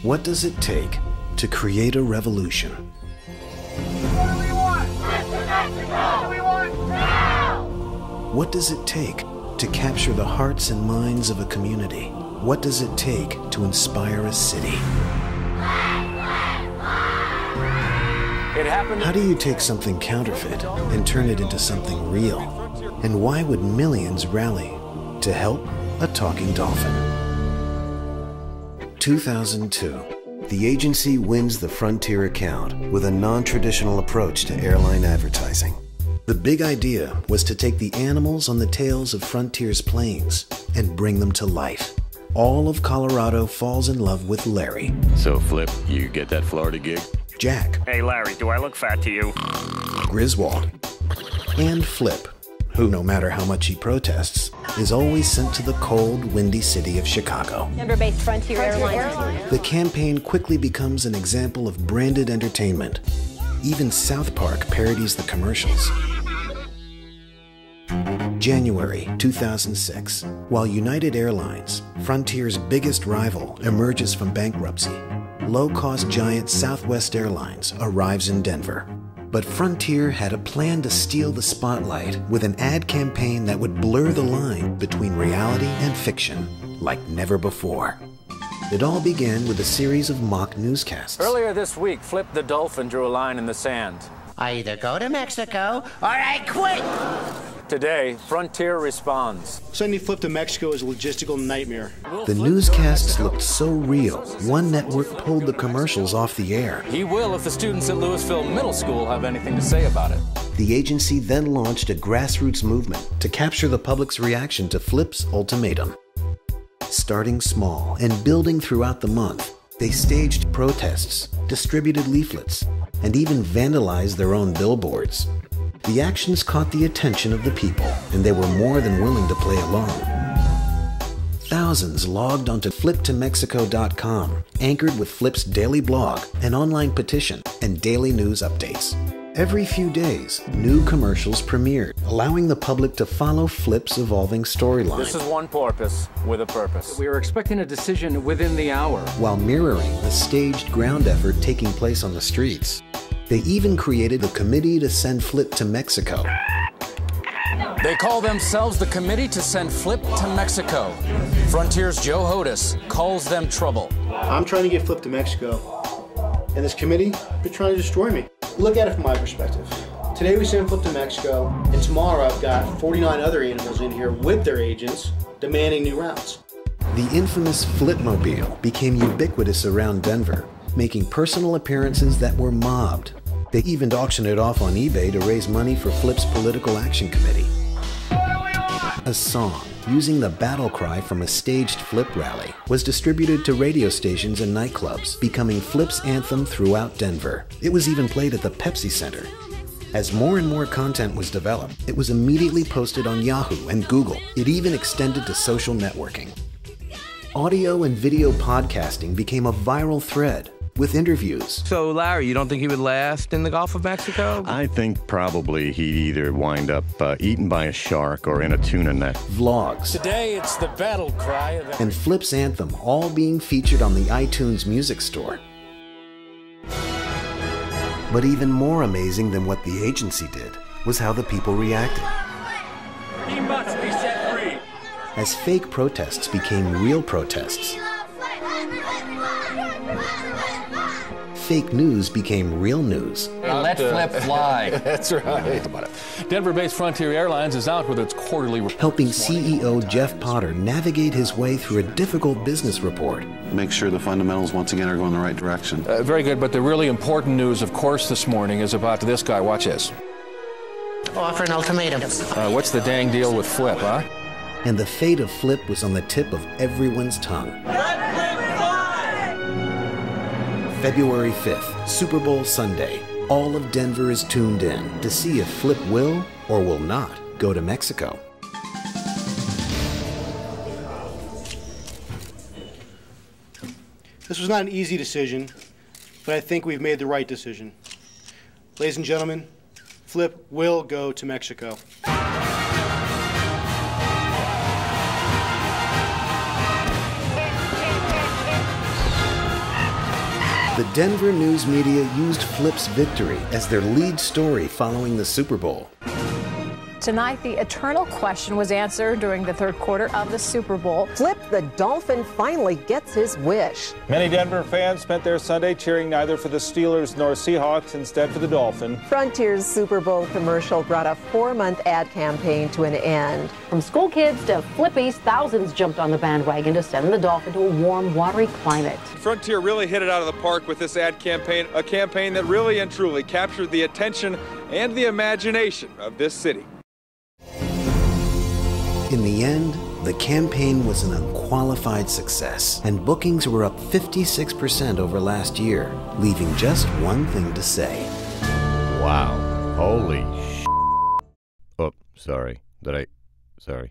What does it take to create a revolution? What do we want? Mr. Mexico! We want now! What does it take to capture the hearts and minds of a community? What does it take to inspire a city? It happened. How do you take something counterfeit and turn it into something real? And why would millions rally to help a talking dolphin? 2002. The agency wins the Frontier account with a non-traditional approach to airline advertising. The big idea was to take the animals on the tails of Frontier's planes and bring them to life. All of Colorado falls in love with Larry. So, Flip, you get that Florida gig? Jack. Hey, Larry, do I look fat to you? Griswold. And Flip, who, no matter how much he protests, is always sent to the cold, windy city of Chicago. Denver-based Frontier Airlines. The campaign quickly becomes an example of branded entertainment. Even South Park parodies the commercials. January 2006. While United Airlines, Frontier's biggest rival, emerges from bankruptcy, low-cost giant Southwest Airlines arrives in Denver. But Frontier had a plan to steal the spotlight with an ad campaign that would blur the line between reality and fiction like never before. It all began with a series of mock newscasts. Earlier this week, Flip the dolphin drew a line in the sand. I either go to Mexico or I quit. Today, Frontier responds. Sending Flip to Mexico is a logistical nightmare. The newscasts looked so real, one network pulled the commercials off the air. He will if the students at Louisville Middle School have anything to say about it. The agency then launched a grassroots movement to capture the public's reaction to Flip's ultimatum. Starting small and building throughout the month, they staged protests, distributed leaflets, and even vandalized their own billboards. The actions caught the attention of the people, and they were more than willing to play along. Thousands logged onto fliptomexico.com, anchored with Flip's daily blog, an online petition, and daily news updates. Every few days, new commercials premiered, allowing the public to follow Flip's evolving storyline. This is one porpoise with a purpose. We are expecting a decision within the hour. While mirroring the staged ground effort taking place on the streets. They even created a committee to send Flip to Mexico. They call themselves the Committee to Send Flip to Mexico. Frontier's Joe Hodis calls them trouble. I'm trying to get Flip to Mexico, and this committee, they're trying to destroy me. Look at it from my perspective. Today we send Flip to Mexico, and tomorrow I've got 49 other animals in here with their agents demanding new routes. The infamous Flipmobile became ubiquitous around Denver, making personal appearances that were mobbed. They even auctioned it off on eBay to raise money for Flip's political action committee. A song, using the battle cry from a staged Flip rally, was distributed to radio stations and nightclubs, becoming Flip's anthem throughout Denver. It was even played at the Pepsi Center. As more and more content was developed, it was immediately posted on Yahoo and Google. It even extended to social networking. Audio and video podcasting became a viral thread, with interviews. So, Larry, you don't think he would last in the Gulf of Mexico? I think probably he'd either wind up eaten by a shark or in a tuna net. Vlogs. Today, it's the battle cry of... And Flip's anthem all being featured on the iTunes Music Store. But even more amazing than what the agency did was how the people reacted. He must be set free. As fake protests became real protests, fake news became real news. Let Flip fly. That's right. Denver-based Frontier Airlines is out with its quarterly report. Helping CEO Jeff Potter navigate his way through a difficult business report. Make sure the fundamentals once again are going the right direction. Very good, but the really important news, of course, this morning is about this guy. Watch this. Offer an ultimatum. What's the dang deal with Flip, huh? And the fate of Flip was on the tip of everyone's tongue. February 5th, Super Bowl Sunday. All of Denver is tuned in to see if Flip will or will not go to Mexico. This was not an easy decision, but I think we've made the right decision. Ladies and gentlemen, Flip will go to Mexico. The Denver news media used Flip's victory as their lead story following the Super Bowl. Tonight, the eternal question was answered during the third quarter of the Super Bowl. Flip the Dolphin finally gets his wish. Many Denver fans spent their Sunday cheering neither for the Steelers nor Seahawks, instead for the Dolphin. Frontier's Super Bowl commercial brought a 4-month ad campaign to an end. From school kids to flippies, thousands jumped on the bandwagon to send the Dolphin to a warm, watery climate. Frontier really hit it out of the park with this ad campaign, a campaign that really and truly captured the attention and the imagination of this city. In the end, the campaign was an unqualified success, and bookings were up 56% over last year, leaving just one thing to say. Wow. Holy sh**. Oh, sorry. Sorry.